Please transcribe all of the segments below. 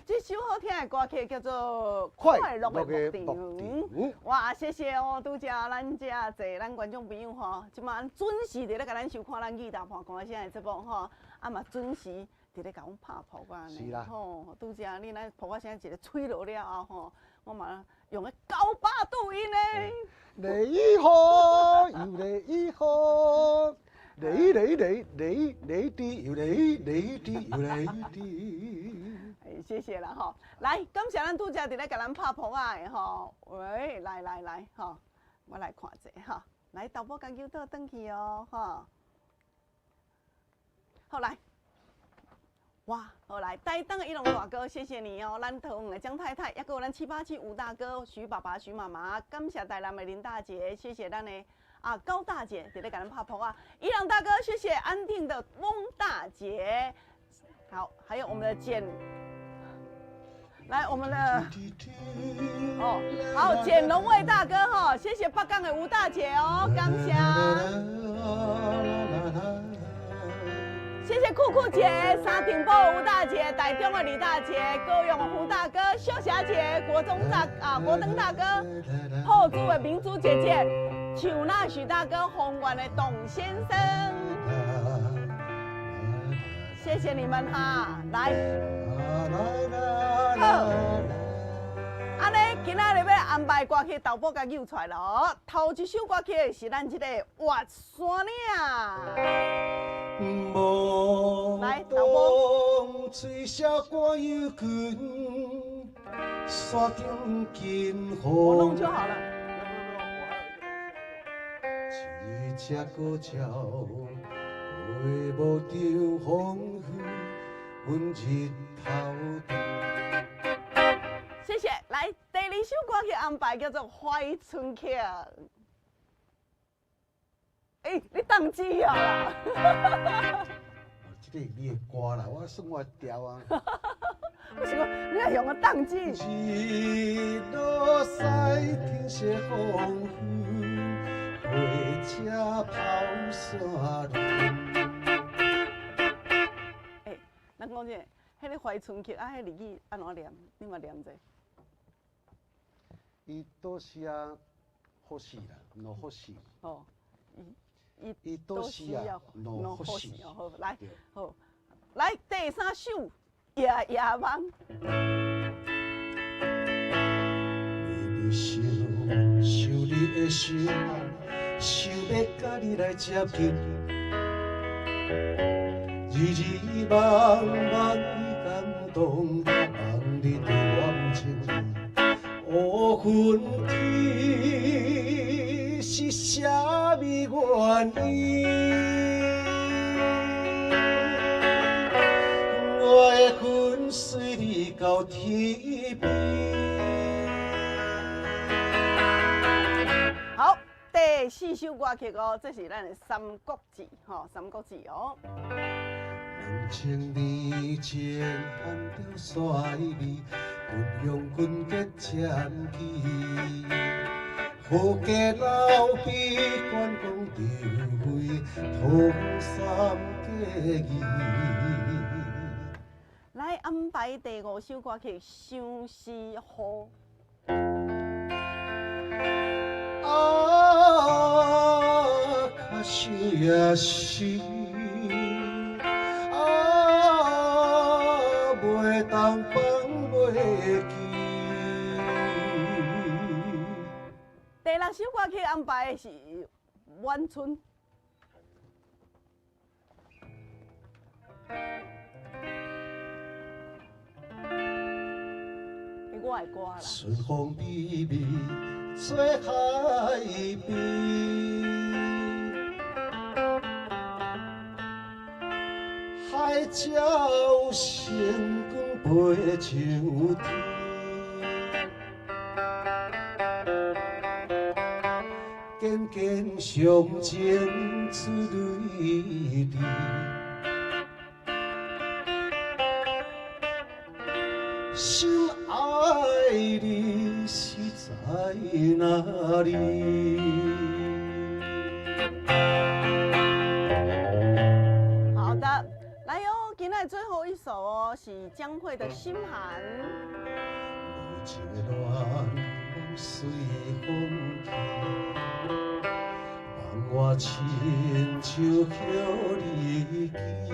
这首好听的歌曲叫做《快乐的牧场》。哇，谢谢哦，拄则咱遮侪咱观众朋友吼，即马准时伫咧甲咱收看咱义大盘歌声的节目吼，啊嘛准时伫咧甲阮拍谱啊呢。吼，拄则你咱谱歌声一个吹落了后吼，我嘛用个高八度音呢。雷雨好，又雷雨好。雷滴又雷滴又雷滴。哎，谢谢啦吼，来，感谢咱拄则伫咧甲咱拍谱啊的吼，喂，来吼，我来看者吼，来豆腐甲牛倒转去哦吼，好来，哇，好来，台东的一龙大哥，谢谢你哦，咱桃园的江太太，也有咱787吴大哥、徐爸爸、徐妈妈，感谢台南的林大姐，谢谢咱的。高大姐在咧给咱拍谱啊！伊朗大哥，谢谢安定的翁大姐，好，还有我们的来我们的好简龙卫大哥哈，谢谢北港的吴大姐哦，感谢，谢谢酷酷姐、沙丁堡吴大姐、台中的李大姐、高雄的胡大哥、秀霞姐、国登大哥、后组的明珠姐姐。树那许大哥、宏源的董先生，谢谢你们哈！来，好，安尼今仔日要安排歌曲，豆腐甲扭出来了哦。头一首歌曲是咱这个《越山岭》。来，豆腐。我弄就好了。一只孤鸟，飞无着风雨，阮日头长。谢谢，来第二首歌曲安排叫做《怀春曲》。你当机啊！这个你的歌啦，我算我调啊。我想讲，你要用个当机。日落西，天色风雨。火车跑山林。咱讲这，迄个怀春曲啊，迄日语安怎念？你嘛念者？伊都是啊，好死啦，no好死。哦，伊都是啊，no好死。好，来，好，来第三首《夜夜梦》。想你的手。想要甲你来接近，日日梦梦你感动，梦你对我不情，乌云天是啥物原因？我的魂随你到天边。第四首歌曲哦，这是咱的《三国志》吼，《三国志》哦。2000年前汉朝衰微，军用军结战旗，好家老兵关公张飞，同三结义。来安排第五首歌曲《相思雨》。可惜也是袂当放袂记。第六首歌曲安排的是《晚春》。我的歌啦。春风微微。做海边，海鸟成群飞上天，渐渐向前出泪滴。心爱你是在哪里？好的，来哟，今天最后一首首哦，是江蕙的《心寒》。无情的恋随风去，望我亲手给你记。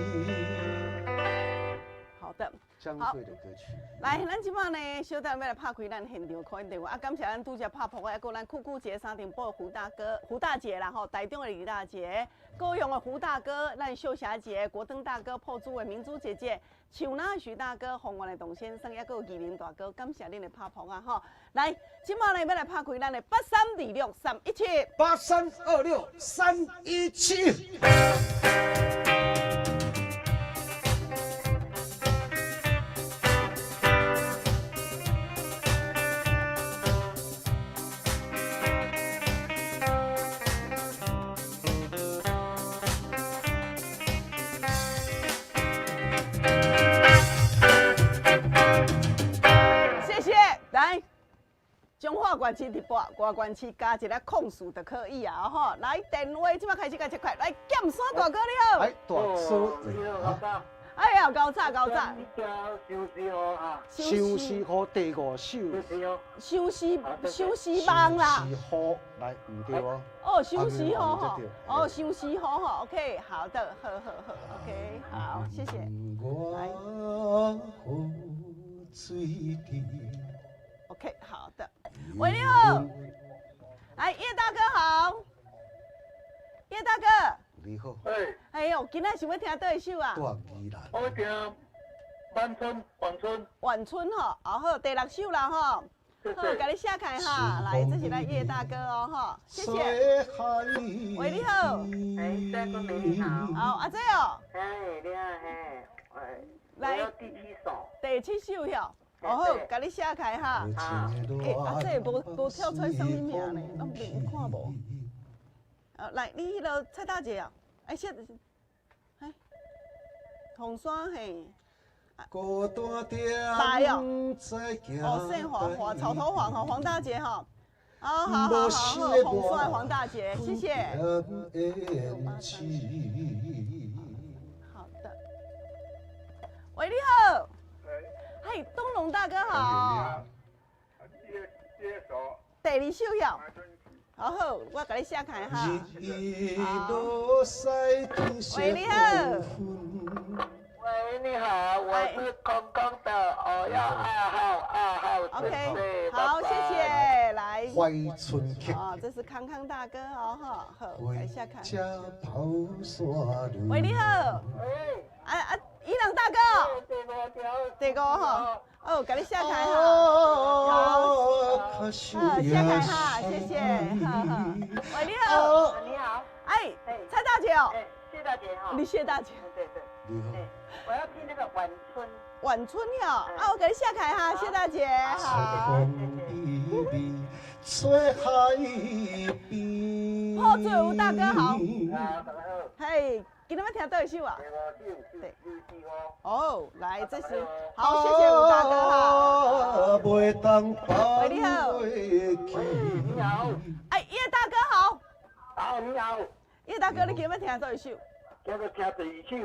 好的。江蕙的歌曲。来，咱即摆呢，小等要来拍开咱现场 call 电话啊！感谢咱拄则拍破的，还有咱酷酷节三重埔胡大哥、胡大姐啦吼，台中的李大姐，高雄的胡大哥，咱秀霞姐、国登大哥、破珠的明珠姐姐、树南的徐大哥、红原的董先生，还有宜林大哥，感谢恁的拍破啊吼！来，即摆呢要来拍开咱的8326-317。8326-317。中华关市直播，外关市加一个控诉就可以啊吼！来电话，即摆开始甲切开，来剑山大哥你好。来大叔，哎呀，高炸高炸！休息好第五首。休息忙啦。休息好，来唔对哦。哦，休息好吼。哦，休息好吼 ，OK， 好的，好 ，OK， 好，谢谢。来。OK， 好的。喂，你好。来，叶大哥好。叶大哥。你好。哎呦，今仔想要听倒一首啊？大宜兰。我听晚春。晚春吼，好，第6首啦吼。好，给你下开哈。来，这是咱叶大哥哦哈，谢谢。喂，你好。哎，大哥你好。好，阿姐哦。哎，你好，哎，来第7首。第7首哟。哦好，甲你写开哈。好。阿姐无跳出什么名呢？拢袂看无。来，你迄个蔡大姐啊，哎，哎，红山嘿。来哦。哦，姓黄，草头黄哈，黄大姐哈。好，红山黄大姐，谢谢。好的。喂，你好。嘿，东龙大哥好。第2首哟。好，我给你写开哈。好。喂，你好。喂，你好，我是空空的偶要2号。OK， 好，谢谢。来。怀春客。哦，这是康康大哥哦哈，好，给你写开。喂，喂，你好。喂。伊朗大哥。第5哈。哦，给你下开哈，好，下开哈，谢谢，喂，你好，你好，哎，蔡大姐哦，谢大姐哈，你谢大姐，对，你好，我要听那个晚春，晚春哟，啊，我给你下开哈，谢大姐，好，破水吴大哥好，嘿。今天要听倒一首啊？对。哦，来，这是好，谢谢吴大哥哈。喂，你好。你好。哎，叶大哥好。好，你好。叶大哥，你今天要听倒一首？今日听第2首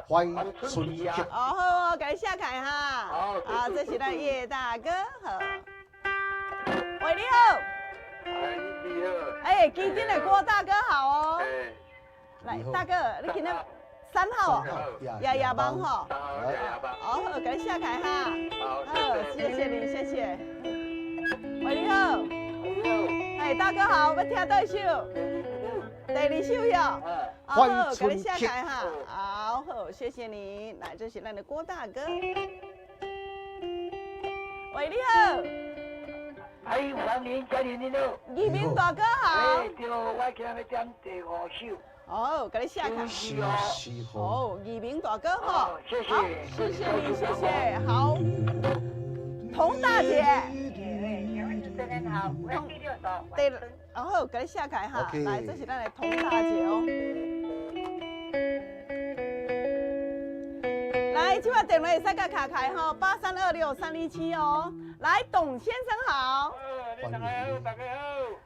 晚春客。哦，好，我给你下开哈。好，这是咱叶大哥好。喂，你好。哎，你好。哎，基金的郭大哥好哦。来，大哥，你今天3号哦，亚邦哈，好，给你下开哈，好，谢谢你，谢谢。喂，你好，哎，大哥好，要听倒一首，第2首哟，好，给你下开哈，好，谢谢你，来，这是咱的郭大哥。喂，你好。哎，欢迎家里你好。宜民大哥好。哎，对，我今日点第5首。哦，给你下开。哦，宜民大哥哈，谢谢，好，谢谢你，谢谢，好。童大姐。真好，我第6首。然后给你下开哈，来，这是咱的童大姐哦。来，这把电话会使甲卡开吼，8326-327哦。来，董先生好。你大家好，大家好。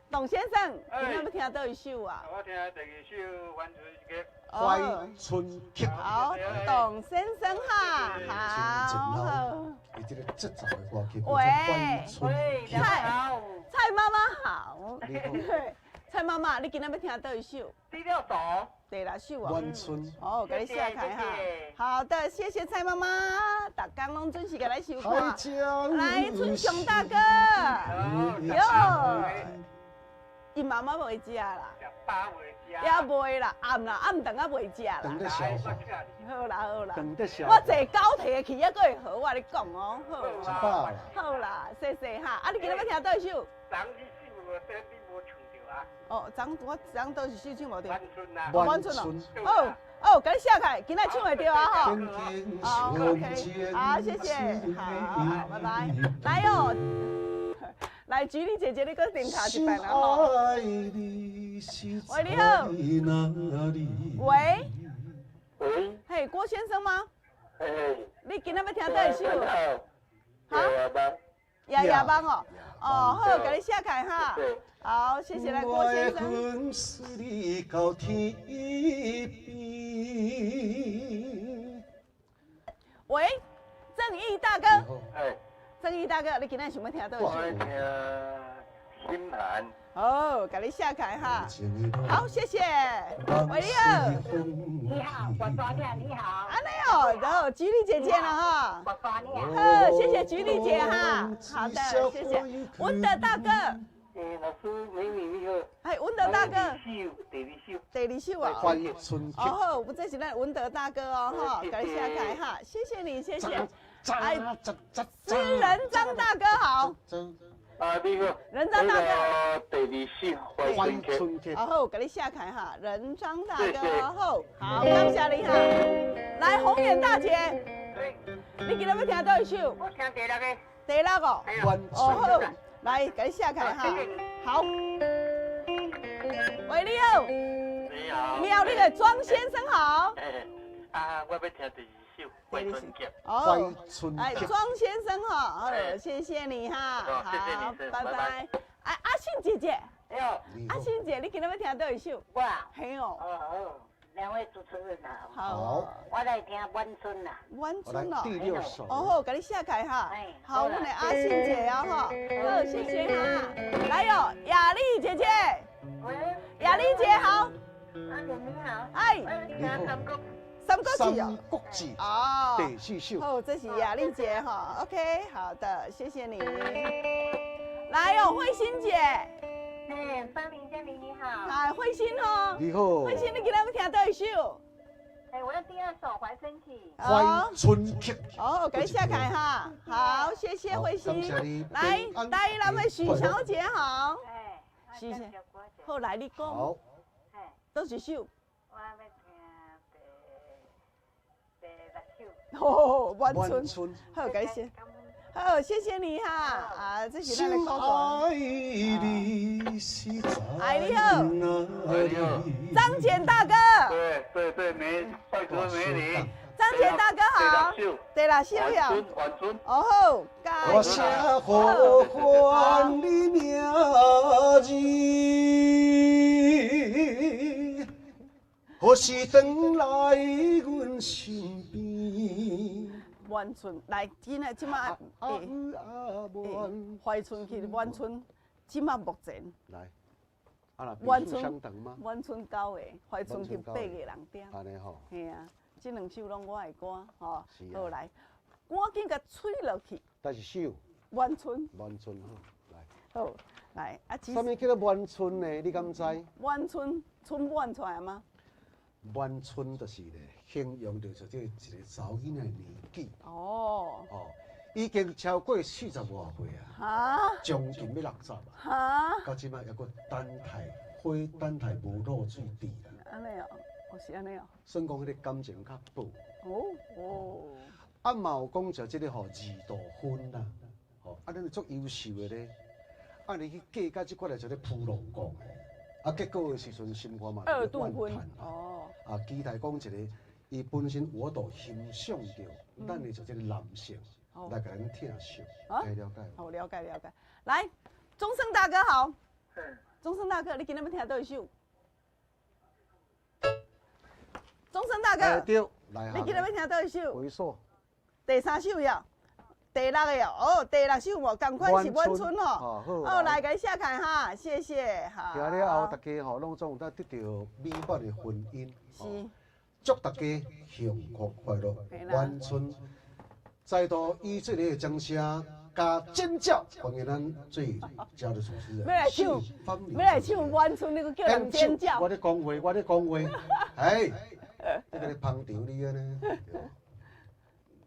董先生，今天要听倒一首啊？我听第二首《万春曲》。怀春曲。好，董先生哈，好。伊这个节奏的歌曲，喂，蔡妈妈好。你好。蔡妈妈，你今天要听倒一首？第六首。第六首啊。万春。好，给你下开哈。好的，谢谢蔡妈妈，大家拢准时给来收看。来，春雄大哥。哟。伊妈妈袂食啦。也袂啦，暗顿啊袂食啦。等得消化。好啦好啦。等得消。我坐高铁去，还佫会好，我跟你讲哦。好。好啦，谢谢哈。啊，你今日要听倒一首？哦，昨都是首唱无对。万春哦，给你写开，今仔唱会着啊吼。OK， 好，谢谢，好，拜拜。来哦，来，菊丽姐姐，你搁顶卡一摆啦吼。喂，你好。喂。喂。嘿，郭先生吗？嘿。你今仔要听倒一首？哈？夜帮哦。哦，好，给你写开哈。好，谢谢来郭先生。喂，正义大哥。哎，正义大哥，你今天想要听倒一首？我听心寒。哦，给你下开哈。好，谢谢。喂，你好。你好，我抓你，你好。安尼哦，然后菊丽姐姐了哈。我抓你。好，谢谢菊丽姐哈。好的，谢谢。文德大哥。老师，美女你好。哎，文德大哥。第二首啊。欢春曲。哦好，我这是咱文德大哥哦哈，给你下开哈，谢谢你，谢谢。哎，诗人张大哥好。啊，你好。人张大哥。第二首欢春曲。哦好，给你下开哈，人张大哥好，好，感谢你哈。来，红颜大姐。你今日要听倒一首？我听第六个。第六个。哦好。来，给你下开哈。好。喂，你好。你好。你好，那个庄先生好。我要听第二首《怀春曲》。怀春曲。哎，庄先生哈，谢谢你哈。好，拜拜。哎，阿信姐姐。哎呦，阿信姐，你今日要听倒一首？我。嘿哦。两位主持人好。好。我来听晚春啦。晚春哦。第六首。哦好，给你下开哈。好，我们的阿信姐啊哈。好，谢谢哈。来哟，雅丽姐姐。喂。雅丽姐好。阿姐你好。哎。你好。三国志哦。三国志。哦。第四首。哦，这是雅丽姐哈。OK， 好的，谢谢你。来哟，慧心姐。哎，芳玲姐你好。哎，慧心哦。你好。慧心，你今日要听倒一首？哎，我要第二首《怀春曲》。怀春曲。哦，给你下开哈。好，谢谢慧心。来，台南的许小姐好。哎，许小姐。好，来你讲。好。哎，倒一首。我要听第六首。哦，晚春。好，感谢。好，谢谢你哈。啊，这是咱的歌歌。哎，你好。张简大哥。对，帅哥美女。张简大哥好。第六首呀。晚春。哦好，我写呼唤你名字，何时回来阮身边？晚春来，今麦怀春去晚春，今麦目前来，啊那晚春相等吗？晚春9个，怀春去8个人点。安尼吼。嘿啊，这两首拢我的歌，吼。是啊。好来，赶紧甲吹落去。第一首。晚春。晚春吼，来。好，来啊。什么叫做晚春呢？你敢知？晚春，春晚出来吗？晚春就是咧，形容就是这一个查某囡仔年纪。哦。哦，已经超过40外岁啊。哈。将近要60啊。哈。到即摆还佫等待，花等待无露水滴啦。安尼哦，是安尼哦。所以讲，迄个感情较薄。哦。啊，嘛有讲着即个吼2度婚啦，吼，啊，恁足优秀的咧，啊，你去嫁到即款来就咧铺路讲的。啊，结果的时阵，心肝嘛2度婚哦。啊，期待讲一个，伊本身我都欣赏着，咱的就这个男性，来给咱听秀，啊可以了解。好，了解了解。来，钟声大哥好，是钟声大哥，你今日要听倒一首？钟声大哥，对，来你今日要听倒一首？回溯。第3首呀，第6个呀，哦，第6首无，同款是晚春哦。哦，来，给写开哈，谢谢哈。听了后，大家吼拢总有得到美满的婚姻。是。祝大家幸福快乐，晚春再度以这个掌声加尖叫，欢迎咱最佳的主持人。要来唱晚春，你个叫人尖叫。我咧讲话，哎，这个咧捧场你安尼，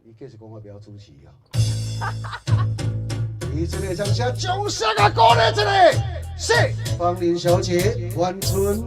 伊计是讲我不要主持啊。以这个掌声，掌声啊，鼓励这个是芳龄小姐晚春。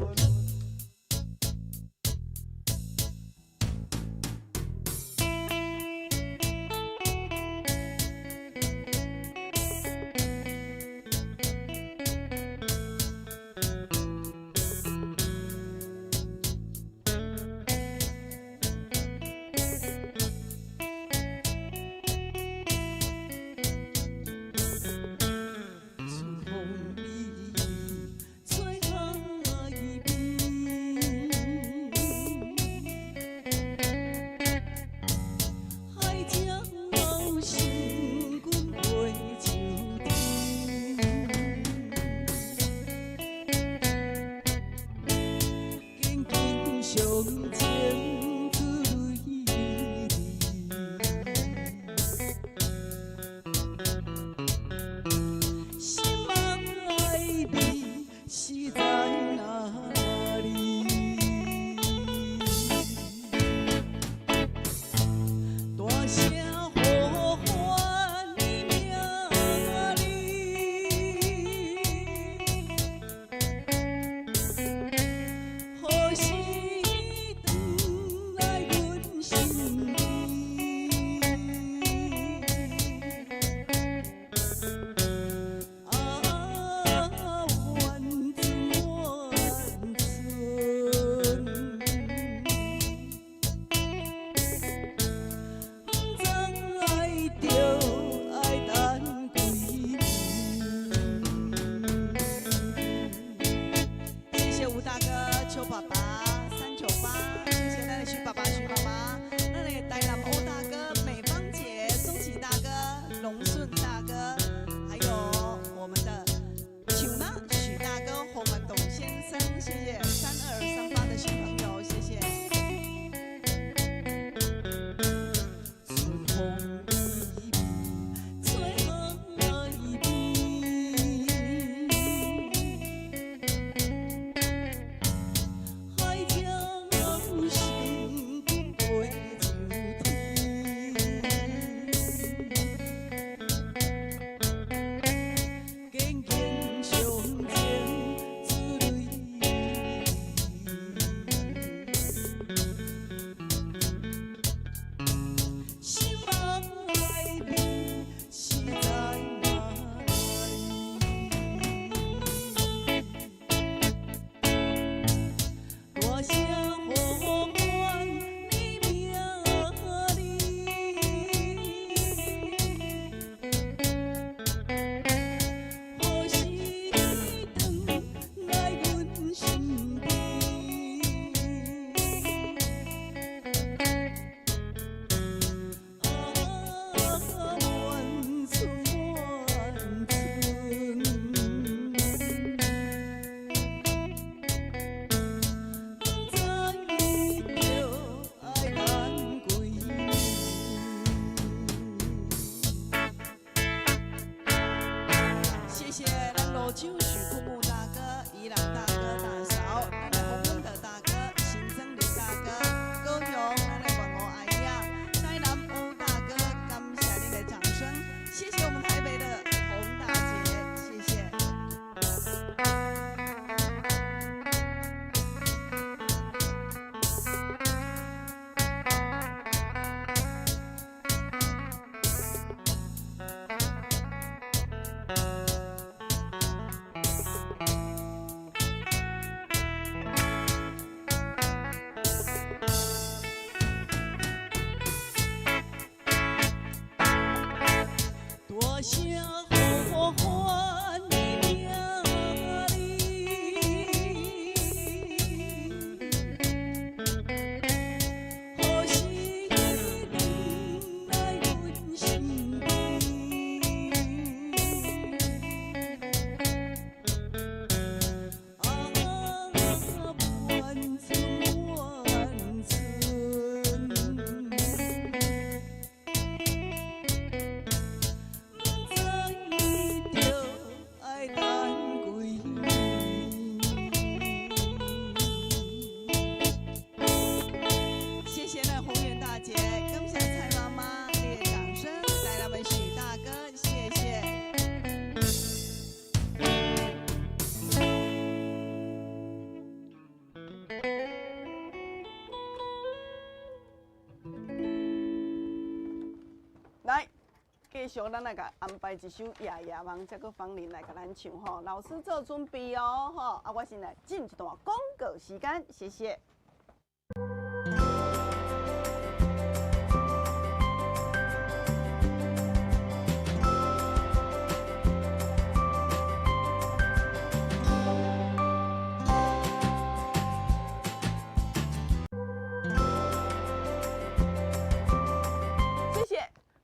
续咱来甲安排一首《夜夜梦》，再个芳龄来甲咱唱吼。老师做准备哦，吼，啊，我先来进一段广告时间，谢谢。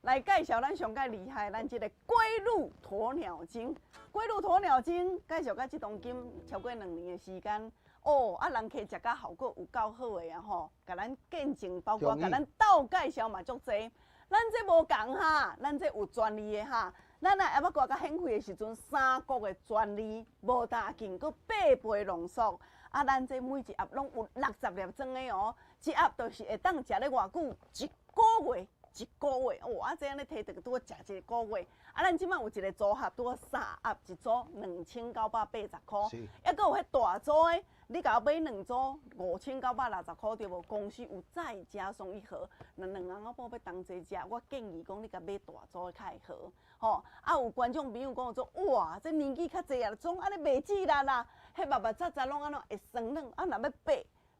来介绍咱上界厉害，咱这个龟鹿鸵鸟精。龟鹿鸵鸟精介绍到这当今超过2年的时间，哦，啊，人客食甲效果有够好的啊吼，甲咱见证，包括甲咱倒介绍嘛足侪。咱这无共哈，咱这有专利的哈。咱啊，要搁甲显开的时阵，3国的专利，无大劲，搁8倍浓缩。啊，咱这每一盒拢有60粒装的哦，一盒就是会当食咧偌久，1个月。1个月哦，啊，这样咧摕着拄食1个月，啊，咱即摆有一个组合，拄3盒一组2980块，抑搁有迄大组的，你甲我买2组5960块对无？公司有再加送1盒，那2翁仔某要同齐食，我建议讲你甲买大组的较会好，吼。啊，有观众朋友讲说，哇，这年纪较济啊，总安尼袂记力啦，迄密密杂杂拢安怎会酸软，啊，若要爬、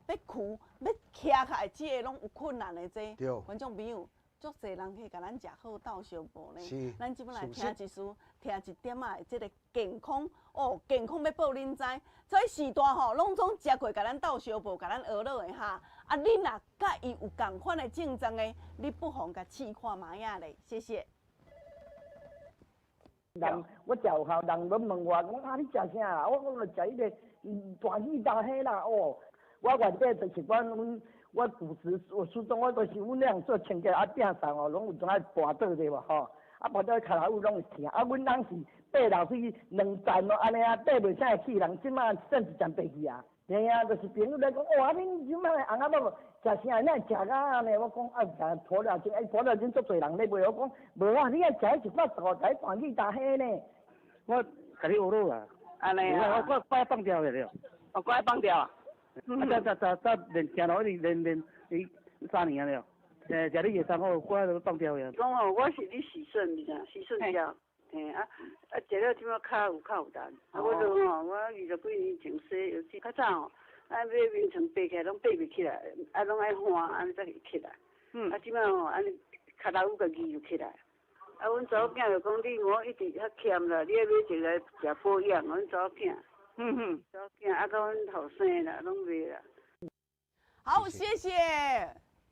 要扶、要徛起来，这个拢有困难的这。观众朋友。足侪人去甲咱食好到小补呢，咱即摆来听一书，听一点啊，即个健康哦，健康要报恁知，所以时代吼，拢总食过甲咱到小补，甲咱学落的哈。啊，你若甲伊有共款的竞争的，你不妨甲试看卖啊咧，谢谢。人我食有效，人拢问我讲啊，你食啥？我就食迄个大鱼大虾啦哦。我原底就是我主持我初中我都是阮俩做清洁啊饼上哦，拢有种爱跋倒的嘛吼，啊跋倒脚头有拢会疼，啊阮人是爬楼梯2站咯，安尼啊爬袂啥会去人，即马算一站爬去啊。嘿啊，就是朋友来讲，哇，恁即摆翁仔某食啥？哪会食甲安尼？我讲啊，食鸵鸟精，鸵鸟精足侪人咧买，我讲无啊，你爱食115台大鱼大虾呢。我甲你学落啊，安尼啊，我快放掉了，哦，快放掉啊。再练落练3年了，食你2、3号，我都放掉呀。讲哦，我是你洗肾，你知影？洗肾了，嘿啊食了即摆较有力。啊，我都吼，我20几年前洗，尤其较早吼，啊买眠床爬起来拢爬袂起来，啊拢爱换，安尼才会起来。啊，即摆吼，安尼脚头有家己就起来。啊，阮查某囝就讲你我一直较欠啦，你要买一个食保养，阮查某囝。查某囝啊，甲阮后生啦，拢袂啦。好，谢谢。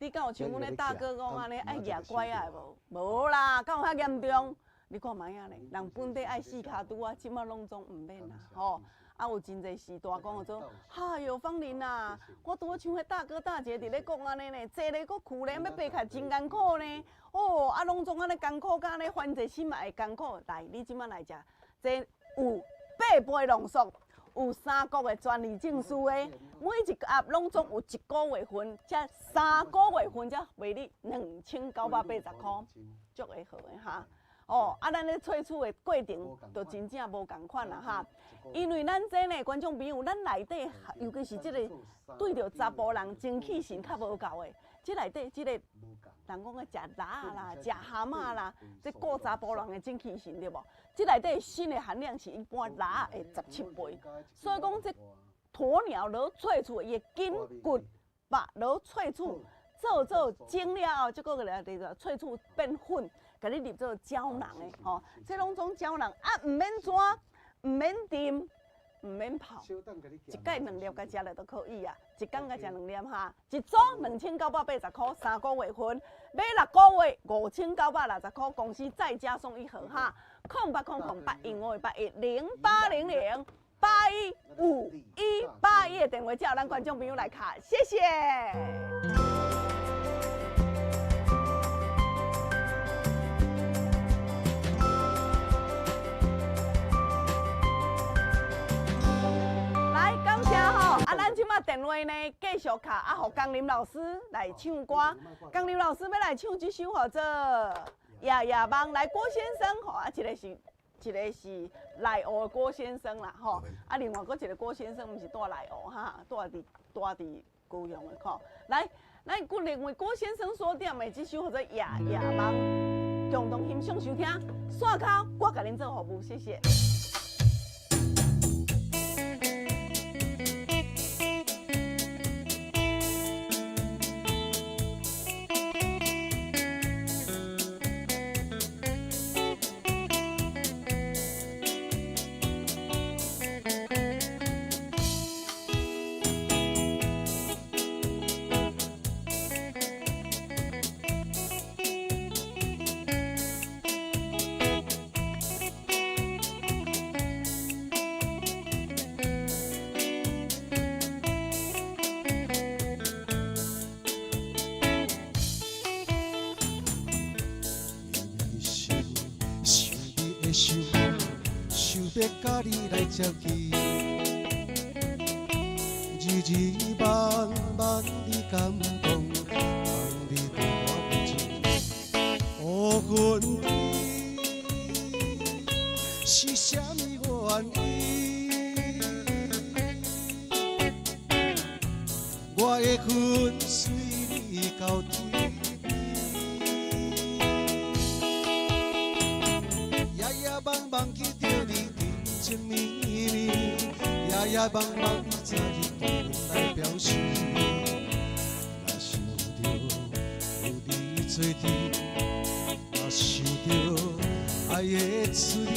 你敢有像阮个大哥讲安尼爱举拐啊无？无啦，敢有遐严重？你看卖啊咧，人本地爱4骹拄啊，即马拢总毋免啦，吼。啊，有真侪时代讲做，哈哟，芳龄啊，我拄像迄大哥大姐伫咧讲安尼呢，坐咧搁苦咧，要爬起来真艰苦呢。哦，啊，拢总安尼艰苦，甲安尼犯罪心嘛会艰苦。来，你即马来食，这有8倍浓缩。有3国的专利证书的，每一盒拢总有1个月份，才3个月份才卖你2980块，足会好的哈。哦，啊，咱咧萃取的过程就真正无共款啦哈。因为咱这呢，观众朋友，咱内底尤其是这个对着查甫人精气神较无够的，这内底这个人讲个食鸭啦、食蛤蟆啦，这顾查甫人的精气神对无？这内底锌的含量是一般鸭的17倍，所以讲这鸵鸟螺萃取伊的筋骨肉螺萃取做精了后，这个来这个萃取变粉，甲你入做胶囊的吼，这拢种胶囊啊，唔免抓，唔免浸。唔免泡，一盖2粒甲食了都可以啊。一天甲食2粒哈，一组2980块，3个月份，买6个月5960块，公司再加送1盒哈。080081058108155181的电话叫咱观众朋友来卡，谢谢。咱即马电话呢，继续卡啊，互江林老师来唱歌。江林老师要来唱这首叫做《夜夜梦》，来郭先生吼啊，一个是内湖的郭先生啦吼，啊另外搁一个郭先生，毋是住内湖哈，住伫高雄的吼。来，咱另外郭先生所点的这首叫做《夜夜梦》。共同欣赏收听。线口我甲恁做服务，谢谢。想要甲你来接近，日日晚晚你感动，让你对我不情。哦，阮你是啥物原因？我的魂随你到天。茫茫记着你真情绵绵，夜夜茫茫你早日对阮来表示。若想着有你做阵，若想着爱的滋味，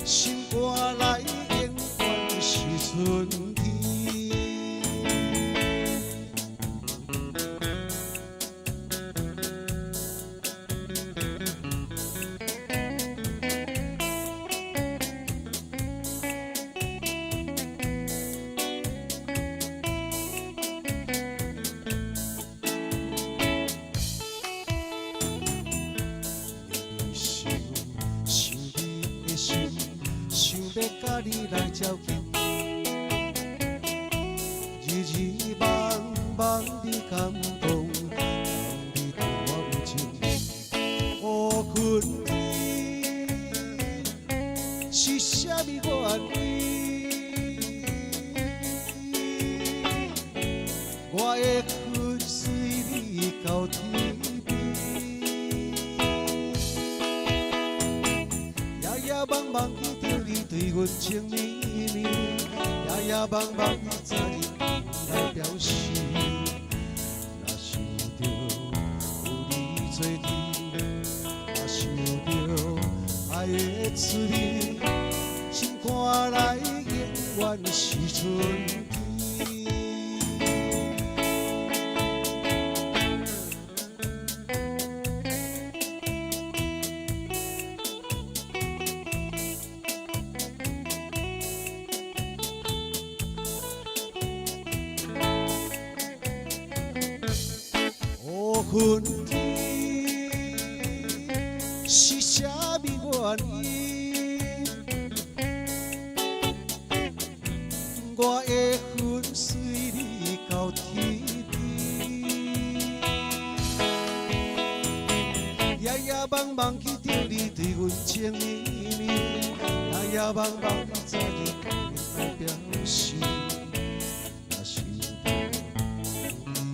心肝内永远是春天。甲你来照近，日日晚晚你感动，让你对我有情。哦，阮你是啥物原因？我的魂随你到天边，夜夜茫茫记着你对阮情绵绵，夜夜茫茫你早日来表示。若想着有你做阵，若想着爱的滋味，心肝内永远是春天。阮你是啥物原因？我的魂随你到天边，夜夜茫茫记着你对阮情绵绵，夜夜茫茫你早日对阮来表示。若想着有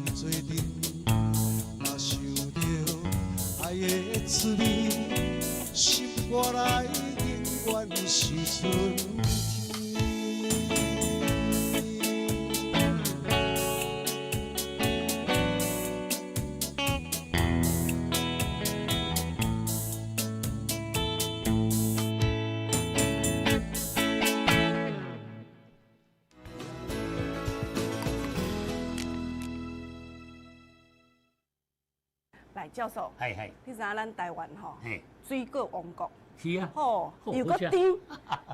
你做阵。爱的滋味，心肝内永远是春天。来，教授，你知影咱台湾吼，水果王国，是啊，吼，又搁甜，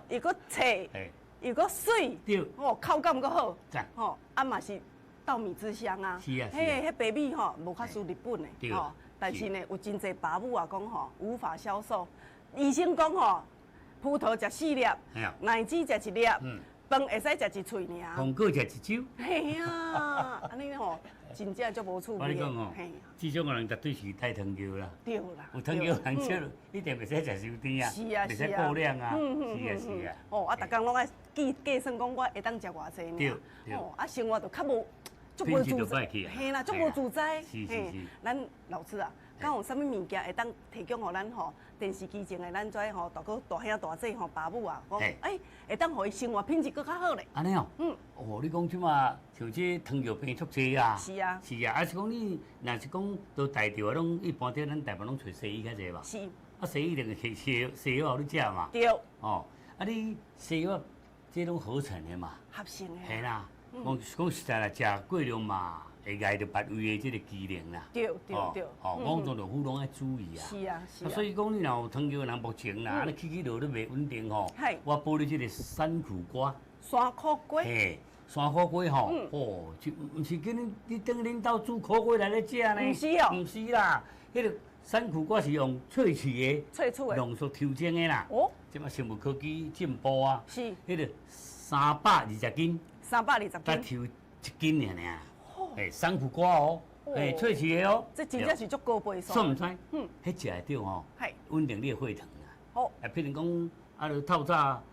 又搁脆，又搁水，对，吼，口感搁好，吼，啊嘛是稻米之乡啊，是啊，迄白米吼，无较输日本的，吼，但是呢，有真侪爸母啊讲吼，无法销售，医生讲吼，葡萄食4粒，奶子食1粒，饭会使食1喙尔，红果食1酒，嘿啊，安尼吼。真正足无趣味的。我讲吼，这种人绝对是太糖尿啦。对啦。有糖尿人少，一定袂使食伤甜啊。是啊，袂使过量啊。是啊。哦，啊，逐工拢爱计算讲我会当食偌济呢。对。哦，啊，生活就较无，足无自在。嘿啦，足无自在。是。咱老师啊，敢有啥物物件会当提供互咱吼电视机前的咱遮吼大哥大兄大姐吼爸母啊，讲会当互伊生活品质更较好咧。安尼哦。哦，你讲即马像这糖尿病足济啊。是啊。是啊，是讲你若是讲到大条拢一般在咱台湾拢找西医较济嘛。是。啊，西医定是西药互你食嘛。对。哦，啊你西药这拢合成的嘛。合成的。系啦。讲实在啦，食过量嘛。会碍着别位的这个机能啦。对。哦，我做着夫拢爱注意啊。是啊。所以讲你若有糖尿人目前啦，你起落都袂稳定吼。我补你这个山苦瓜。山苦瓜。嘿，山苦瓜吼，哦，就唔是叫你等恁兜煮苦瓜来咧食呢？唔是哦。唔是啦，迄个山苦瓜是用萃取的。萃取的。浓缩调整的啦。哦。即马生物科技进步啊。是。迄个320斤。320斤。才调1斤尔。诶，山苦瓜哦，诶，萃取的哦，这真正是足高倍数。算唔知，迄食会着吼，稳定你的血糖啦。好，譬如讲，就透早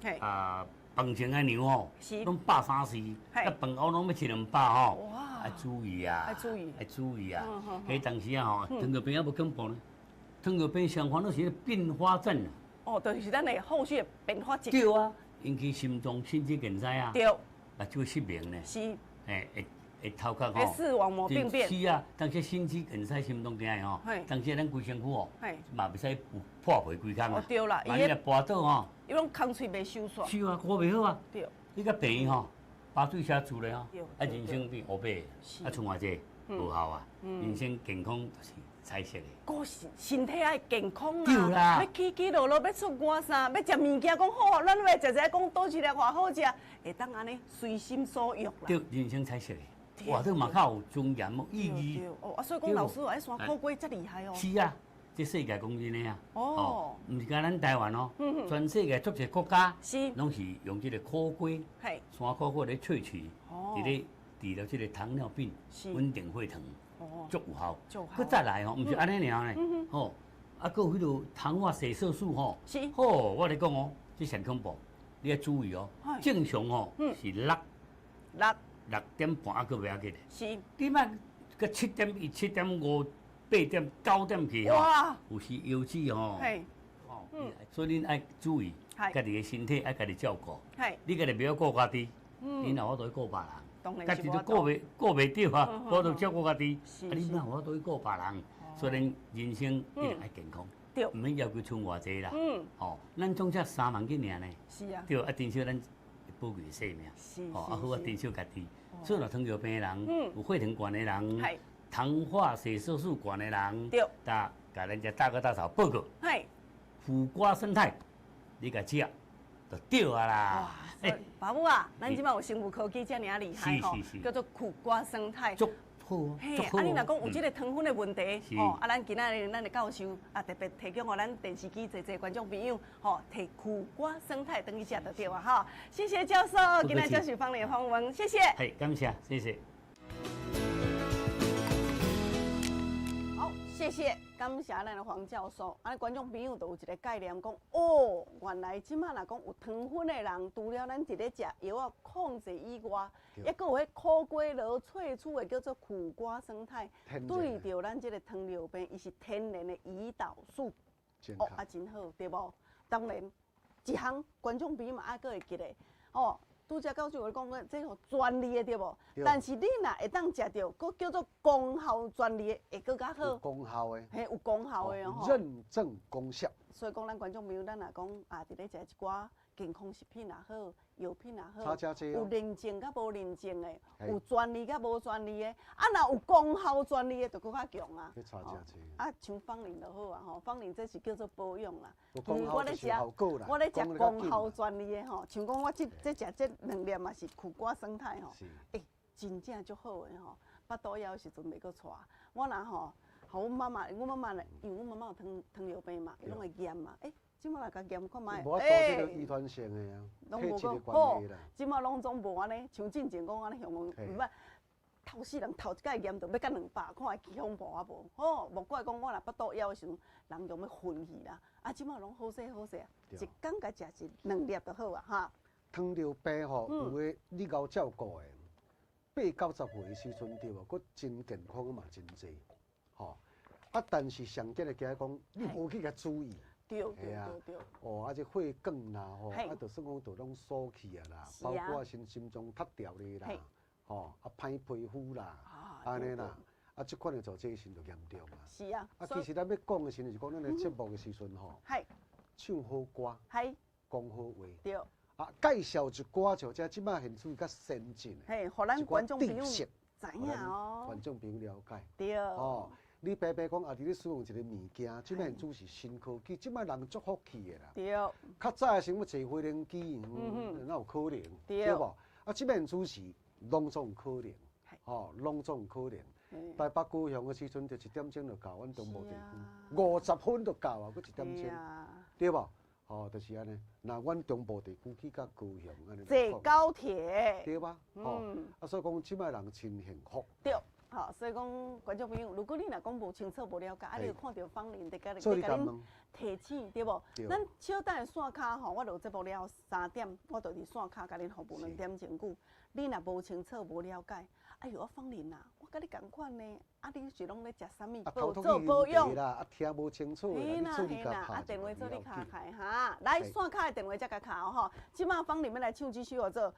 饭前的牛吼，拢130，饭后拢要吃200吼。哇！要注意啊！要注意啊！迄当时啊吼，糖尿病也无恐怖呢，糖尿病上烦恼是并发症啊。哦，就是咱的后续并发症。对啊，引起心脏、心肌梗塞啊。对。啊，就会失明呢。是。会头壳吼，视网膜病变。是啊，当时心肌梗塞、心脏病的吼，当时咱规身躯吼，嘛袂使有破皮规空啊。对啦，万一若跋倒吼，伊拢空喙袂收煞。是啊，顾袂好啊。对。你甲病吼，把水车住咧吼，啊人生变黑白，啊剩偌济无效啊。人生健康就是彩色的。个身体爱健康啊。对啦。要起落落，要出汗衫，要食物件，讲好，咱要食食讲倒一粒偌好食，会当安尼随心所欲啦。对，人生彩色的。哇，这嘛较有尊严哦，意义。哦，啊，所以讲老师话，迄山苦瓜遮厉害哦。是啊，这世界公认的啊。哦。唔是讲咱台湾哦，全世界足一个国家，拢是用这个苦瓜、山苦瓜来萃取，伫咧治疗这个糖尿病、稳定血糖，足有效。佮再来吼，唔是安尼尔呢，吼，啊，佮有迄落糖化血色素吼，好，我来讲哦，这上恐怖，你要注意哦，正常吼是6点半啊，佮袂要紧的。是。你莫佮7.1、7.5、8点、9点去吼，有时腰子吼，所以恁爱注意，家己的身体爱家己照顾。你家己袂晓顾家己，你哪有法度去顾别人？家己都顾袂着啊，我都照顾家己。啊，你哪有法度去顾别人？所以咱人生一定爱健康，唔免要求剩偌济啦。哦，咱总只3万斤尔呢。是啊。对，啊，珍惜咱宝贵的生命。是。哦，啊好啊，珍惜家己。所以，糖尿病的人，有血糖高的人，糖化血色素高的人，甲咱只大哥大嫂报告，苦瓜生态，你甲食就对啊啦。哇，爸母啊，咱即摆有生物科技遮尔厉害吼，叫做苦瓜生态。足好啊！嘿，啊，你若讲有即个糖分的问题，吼，啊，咱今仔日咱的教授啊，特别提供互咱电视机侪观众朋友，吼，摕苦瓜生态等去食就对啊，哈。谢谢教授，今日接受芳龄访问，谢谢。嘿，感谢，谢谢。好，谢谢，感谢咱的黄教授。啊，观众朋友都有一个概念，讲哦，原来即马若讲有糖分的人，除了咱伫咧食药啊控制以外，还佫有迄苦瓜螺萃取的叫做苦瓜生态，对着咱即个糖尿病，伊是天然的胰岛素，哦啊真好，对无？当然，一项观众朋友嘛爱佫会记得，哦。拄则教授有讲过，这吼专利的对无？但是你若会当食到，佫叫做功效专利的，会佫较好。有功效的。嘿，有功效的吼。认证功效。所以讲，咱观众朋友，咱若讲啊，伫咧食一寡健康食品也好，药品也好，有认证甲无认证的，有专利甲无专利的，啊，若有功效专利的，就佫较强啊。啊，像芳龄就好啊，吼，芳龄这是叫做保养啦。我咧食功效专利的吼，像讲我这食这2粒嘛是苦瓜生态吼，真正足好的吼，巴肚枵的时阵袂佫带。我若吼，互阮妈妈，阮妈妈咧，因为阮妈妈有糖尿病嘛，伊拢会验嘛，即马来甲验看卖，无这个遗传性的啊，拢无讲好，即马拢总无安尼，像进前讲安尼向讲，毋捌头死人头一届验着要甲200，看会起风无啊无，好，莫怪讲我若巴肚枵的时阵，人用要昏去啦，啊，即马拢好势好势啊，一工甲食2粒就好啊哈。糖尿病吼，有诶你够照顾诶，8、90岁的时阵对无，佫真健康嘛真济，吼。啊，但是上紧的惊讲，你无去甲注意。对。哦，啊，这血管啦，吼，啊，就算讲就拢锁去啊啦，包括心脏塌掉咧啦，吼，啊，歹皮肤啦，安尼啦，啊，即款的做这时就严重啊。是啊。啊，其实咱要讲的时阵是讲咱的节目的时阵吼，唱好歌，讲好话。对。啊，介绍一歌就即即摆现处较先进的，互咱观众朋友知影哦，观众朋友了解。对。哦。你白白讲，啊，伫咧使用一个物件，即摆主是新科技，即摆人足福气的啦。对。较早的时候坐飞轮机，哪有可能？对无？啊，即摆主是拢总有可能，吼，拢总有可能。台北高雄的时阵，就1点钟就到，阮中部地区50分就到啊，佫1点钟，对无？哦，就是安尼。那阮中部地区去到高雄安尼。坐高铁。对吧？哦，啊，所以讲即摆人真幸福。对。好，所以讲观众朋友，如果你若讲无清楚、无了解，啊，你就看到芳龄，得甲恁提醒，对无？咱小等线卡吼，我录节目了3点，我就伫线卡甲恁服务2点钟久。你若无清楚、无了解，哎呦，芳龄啊，我甲你共款呢，啊，你是拢咧食啥物？做保养啦，啊，听无清楚啦，你做你家啊，电话做你卡开哈，来线卡的电话才甲卡哦吼。即马芳龄要来唱这首叫做。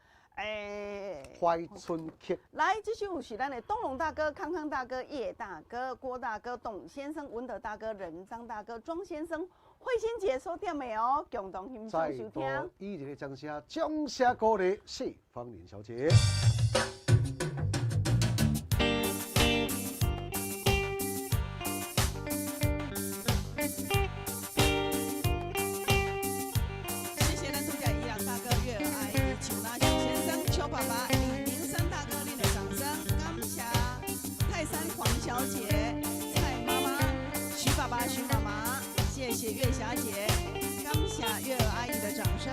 怀春曲来，这首是咱的东龙大哥、康康大哥、叶大哥、郭大哥、董先生、文德大哥、任章大哥、庄先生、慧心姐收点的哦，共同欣赏收听。再度以热烈掌声鼓励谢芳龄小姐。小姐、蔡妈妈、徐爸爸、徐妈妈，谢谢岳小姐，感谢月娥阿姨的掌声。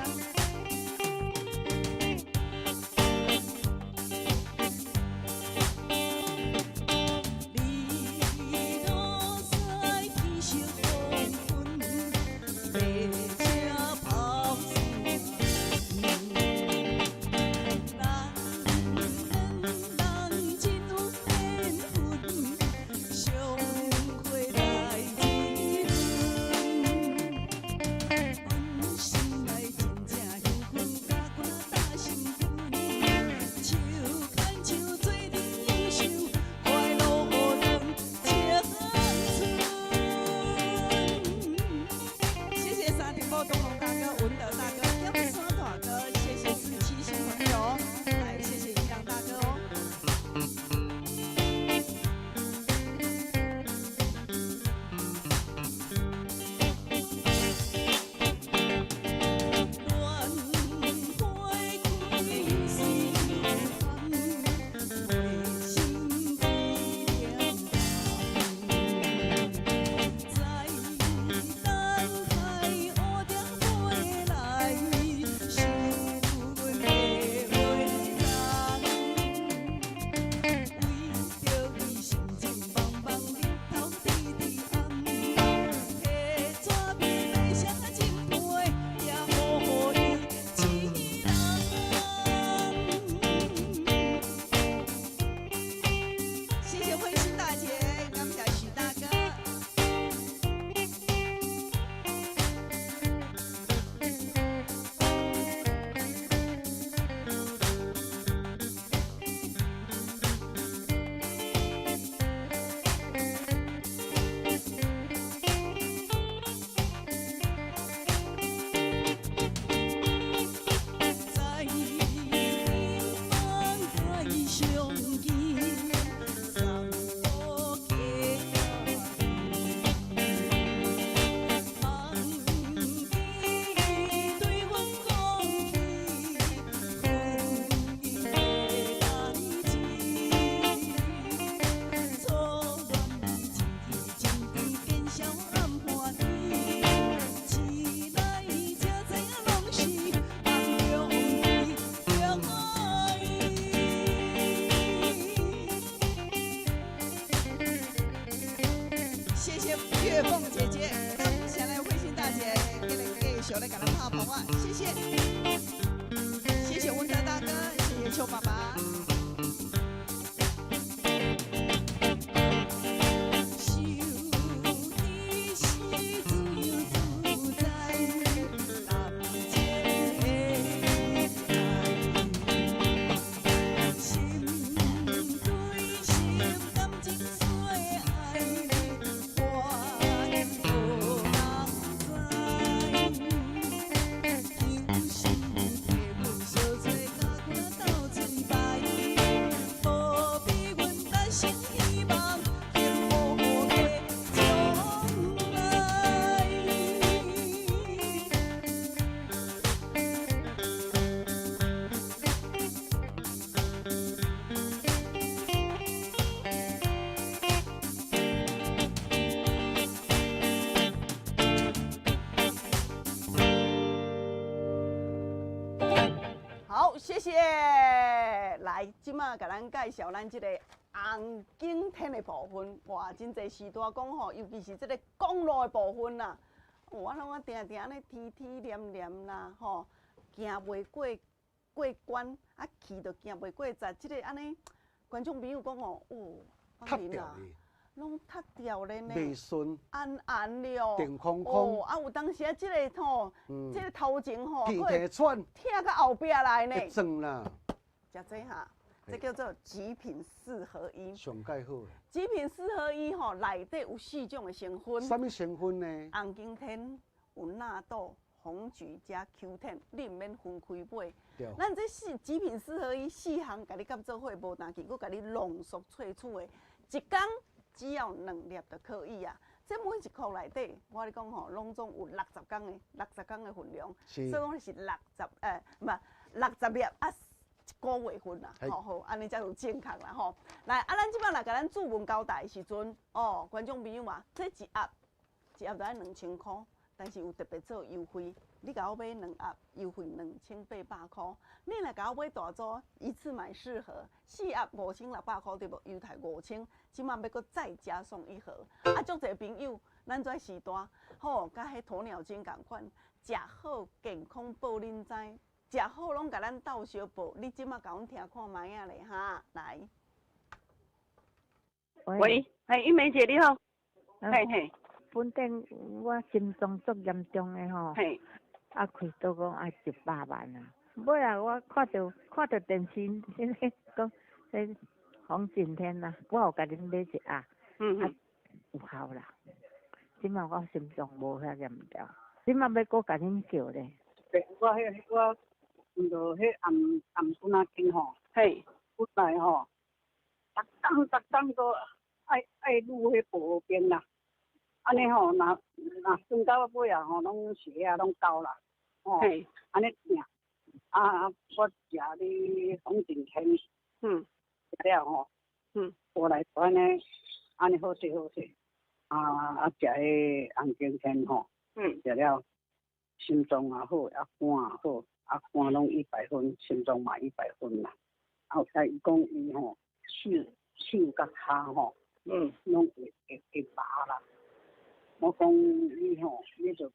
谢谢文德大哥，谢谢邱爸爸。好，谢谢。来，即马甲咱介绍咱即个红景天的部分，哇，真侪时段讲吼，尤其是即个公路的部分啦。我拢我定定安尼天天黏黏啦，吼，行袂过关，啊去就行袂过闸，即个安尼，观众朋友讲吼，塌掉哩，拢塌掉咧呢，袂顺，暗了，电空空，啊有当时啊，即个吼，即个头前吼，鼻涕喘，疼到后壁来呢，会肿啦，食这哈。这叫做极品4合1，上介好诶。极品4合1吼，内底有4种的成分。什么成分呢？红景天有纳豆、红菊加 Q10，你毋免分开买。咱这极品4合1，4项甲你合做伙，无单去，佮甲你浓缩萃取的，一工只要2粒就可以啊。这每一箍内底，我跟你讲吼，拢总有60工的分量，所以讲是60粒啊。1个月份啦，好，安尼才有正确啦吼。来，咱即摆来甲咱注文交代的时阵，观众朋友嘛，这一盒就要2000块，但是有特别做优惠，你甲我买2盒，优惠2800块。你若甲我买大组，一次买4盒，4盒5600块对无？优待5000，即摆要搁再加送1盒。啊，足侪朋友，咱这时段，吼，甲迄鸵鸟精共款，食好健康报恁知。食好拢甲咱斗相报，你即马甲阮听看卖啊咧哈，来。喂，玉梅姐你好。嘿。本顶我心脏足严重的吼。嘿。啊，开刀讲爱100万啊。尾啊，我看到电视，迄个讲，迄黄景天呐，我有甲恁买一盒。啊，有效啦。即马我心脏无遐严重，即马要搁甲恁叫咧。我。就迄暗孙仔经吼，嘿，本来吼，逐工都爱愈迄保健啦，安尼吼，若算到尾啊吼，拢血压拢高啦，吼，安尼疼。啊，我食你红景天，食了吼，过来安尼好势。啊，食迄红景天吼，食了心脏也好，啊肝也好。啊，肝拢100分，心脏嘛100分啦。啊，伊讲伊吼手甲骹吼，拢会麻啦。我讲你吼，你就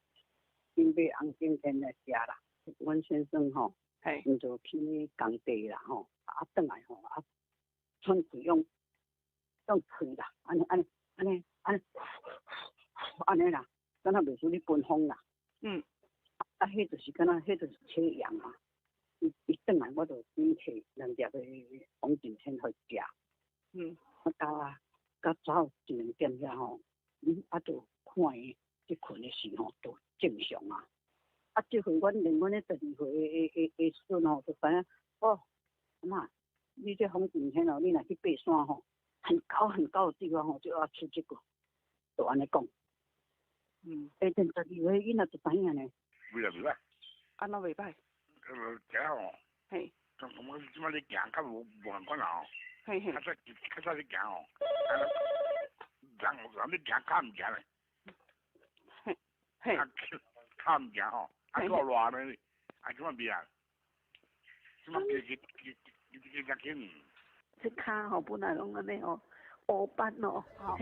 先买红景天来食啦。阮先生吼，伊就去工地啦吼，啊转来吼，啊喘气用吹啦，安尼啦，敢若袂输你喷风啦。啊，迄就是敢若，迄就是缺氧嘛。伊转来，我就先摕2粒的红景天去食。啊，到早1、2点遐吼，啊，就看伊即困的时吼，都正常啊。啊，即回阮连阮迄12岁的孙吼，就知影妈，你这红景天哦，你若去爬山吼，很高的地方吼，就要吃这个，就安尼讲。下阵12岁囡仔就知影呢。袂歹，安怎袂歹？行哦，嘿，咁我即摆咧行，较无共款啦吼，较早咧行哦，人咧行较毋行咧，较毋行吼，啊做热咧，啊即摆袂啊，即摆加轻。这骹吼本来拢安尼吼，乌斑哦，好，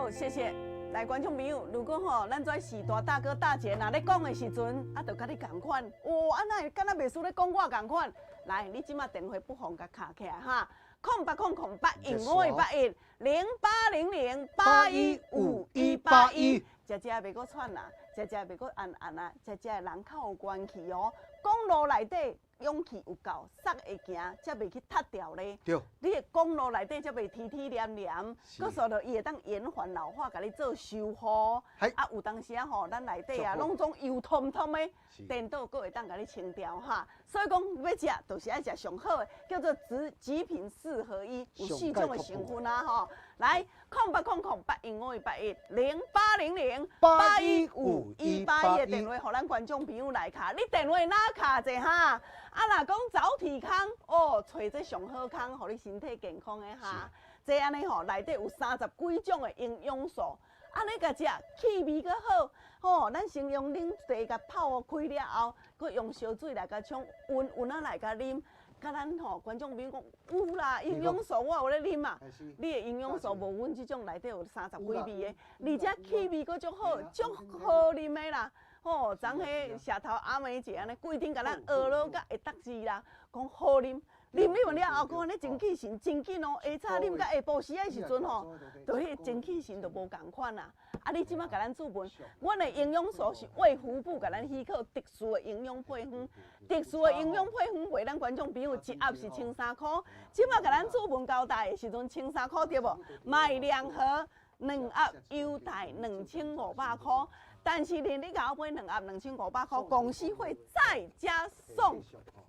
谢谢。来，观众朋友，如果吼，咱这时大大哥大姐若咧讲的时阵，啊，就甲你共款，安那敢若袂输咧讲我共款。来，你即马电话不妨甲卡起来哈，0800815181，0800815181，只袂阁喘啦，只袂阁按啦，只人较有关系哦。公路内底勇气有够，塞会行，才袂去塌掉咧。对。你的公路内底才袂天天黏黏，搁说到伊会当延缓老化，甲你做修护。啊，有当时啊吼，咱内底啊，拢总油通通的，电脑搁会当甲你清掉哈。所以讲要食，就是爱食上好的，叫做极品4合1，有4种的成分啊吼。来，0800815181，0800815181的电话，互咱观众朋友来卡。你电话哪卡者哈？啊，若讲早体康找这上好康，互你身体健康的哈。这安尼吼，内底有30几种的营养素。安尼甲食，气味阁好。吼，咱先用冷茶甲泡开了后，佮用烧水来甲冲，温啊来甲啉。甲咱吼观众朋友讲，有啦，营养素我有咧啉嘛。你的营养素无阮即种内底有30几味的，而且气味阁足好，足好啉的啦。吼，昨迄社头阿妹姐安尼，规定甲咱学了甲会得字啦，讲好啉。啉完了后，讲安尼精气神真紧哦。下早啉到下晡时的时阵吼，就迄精气神就无共款啦。啊，你即马甲咱注文，阮的营养素是卫福部甲咱许可特殊的营养配方，特殊的营养配方，为咱观众朋友一盒是13块，即马甲咱注文交代的时阵13块对无？卖2盒2盒优待2500块，但是你甲我买2盒2500块，公司会再加送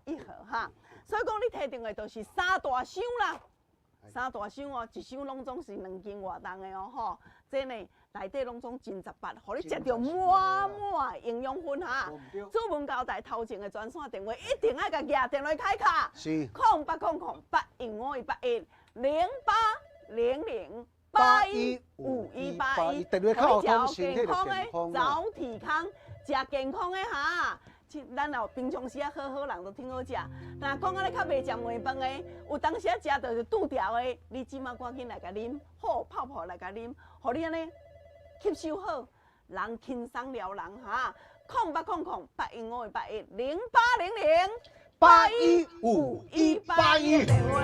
1盒哈。所以讲你摕定的就是3大箱啦，3大箱哦，一箱拢总是2斤外重的哦吼，这呢。内底拢总真18，互你食着满营养分哈。主文交代头前的专线电话，一定爱甲举电话开卡。是。0800810518，电话靠健康的，早体康，食健康的哈。咱哦，平常时啊，好人都挺好食。若讲安尼较袂食糜饭的，有当时啊食着就拄条的，你即马赶紧来甲啉，好泡来甲啉，互你安尼。吸收好，人轻松了人哈，0800810518，0800810518电话，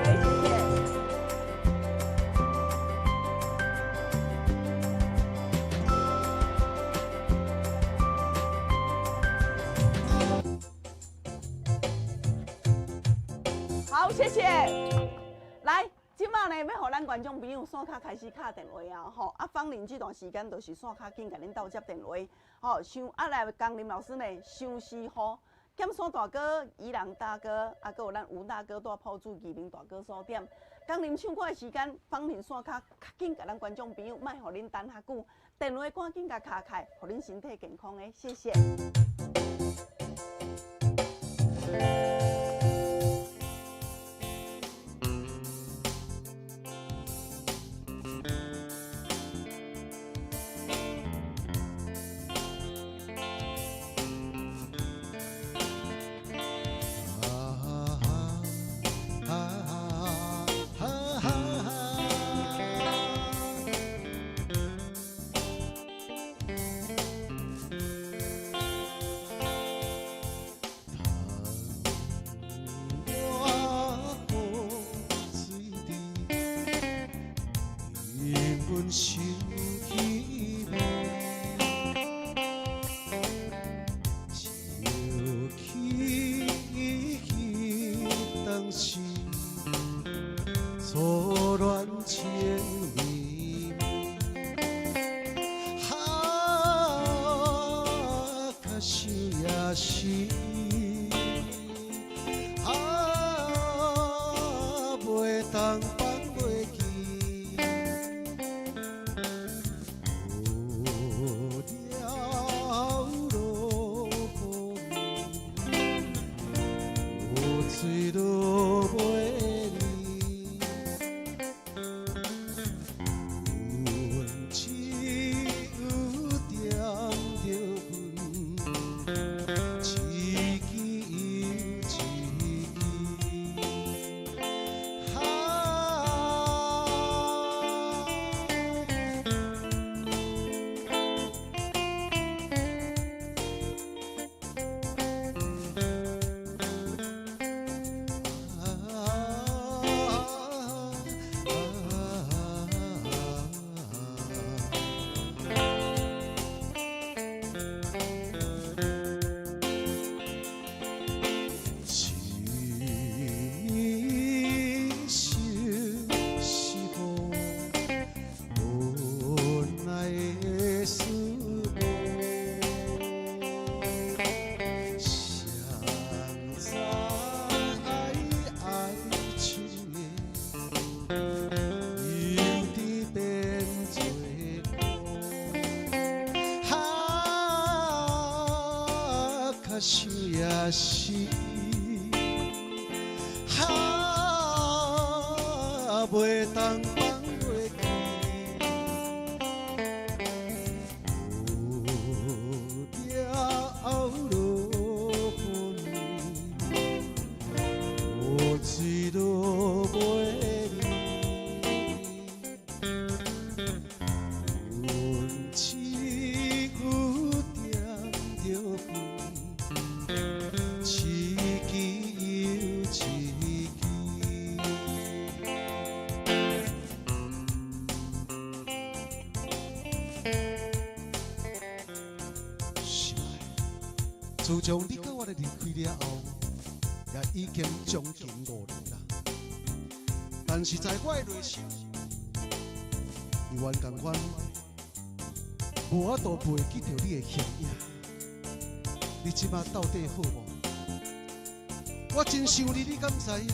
谢谢。好，谢谢。来。即马呢，要互咱观众朋友线卡开始敲电话啊！吼，啊，芳龄这段时间就是线卡紧甲恁斗接电话。吼，来江林老师呢，相思好，剑山大哥、宜兰大哥，啊，搁有咱吴大哥带炮竹麒麟大哥所点。江林唱歌的时间，芳龄线卡较紧甲咱观众朋友，莫互恁等遐久，电话赶紧甲敲开，互恁身体健康的，谢谢。是袂当放袂记，水落袂离，阮只有点着飞，一支又一支。自从你甲我离开了后，也已经将近5年啦。但是在我的内心，依然同款，无法度袂记着你的形影。你即马到底好无？我真想你，你敢知影？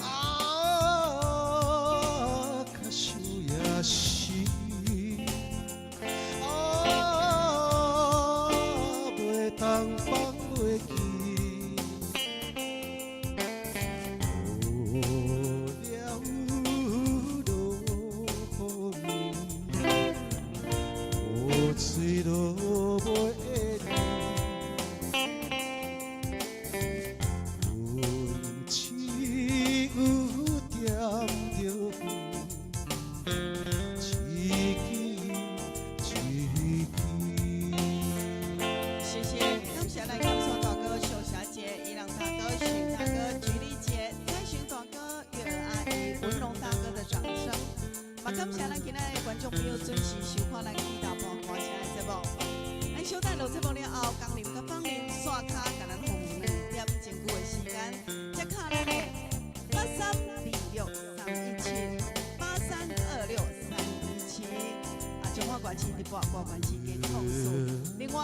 啊，可想也是。当放袂记，雨了落雨暝，雨水落袂离，阮只有点着飞，一支一支。谢来感谢大哥秀霞姐、伊朗大哥、许大哥、菊丽姐、蔡寻大哥、月儿阿姨、文龙大哥的掌声。嘛，感谢咱今仔的观众朋友准时收看咱《记大盘歌声》的节目。咱小等落节目了后，工林甲放林刷卡，甲咱红2点前久的时间，接卡咱的83263178326317。中华管市伫八卦管市健康署。另外，